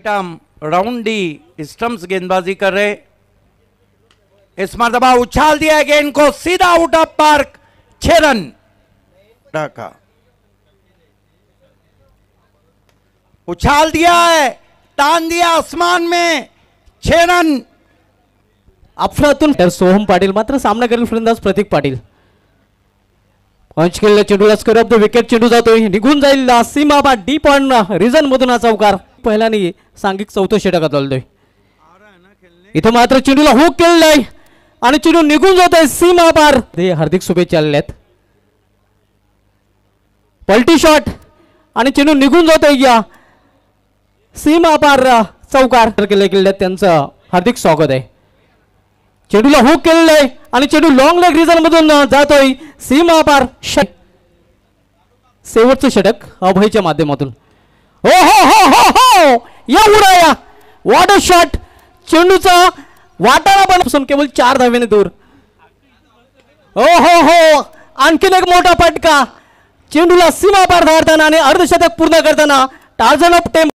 Item राउंडी stumps गेंदबाजी कर रहे। इस मरतबा उछाल दिया गेंद को सीधा आउट ऑफ पार्क, 6 रन का उछाल दिया है, तान दिया आसमान में, 6 रन। अफलातून सोहम पाटील मात्र सामना करेल फलंदाज प्रतीक पाटील। पंच केलेल्या चेंडूला स्क्वेअर ऑफ द विकेट, चेंडू जातोय निघून जाईल सीमा बा डीप ऑन रिझन मधून हा चौकार पहिल्याने सांघिक चौथं षटकात आलोय। इथं मात्र चेंडूला हुक केलेला आहे आणि चेंडू निघून जातोय सीमा पार। ते हार्दिक शुभेच्छा आलेत, पलटी शॉट आणि चेंडू निघून जातोय या सीमा पार चौकार केले त्यांचं हार्दिक स्वागत आहे। चेंडूला हुक केलेलं आहे आणि चेंडू लॉंग लेग रिझन मधून जातोय सीमा पार। शेवटचं षटक अभयच्या माध्यमातून। हो हो हो हो हो एवढा या वॉट अ शॉट, चेंडूचा वाटाणा बनवून केवळ 4 धावेने दूर। हो हो हो आणखीन एक मोठा फटका, चेंडूला सीमा पार धाडताना आणि अर्धशतक पूर्ण करताना टार्झन ऑफ टेम्पो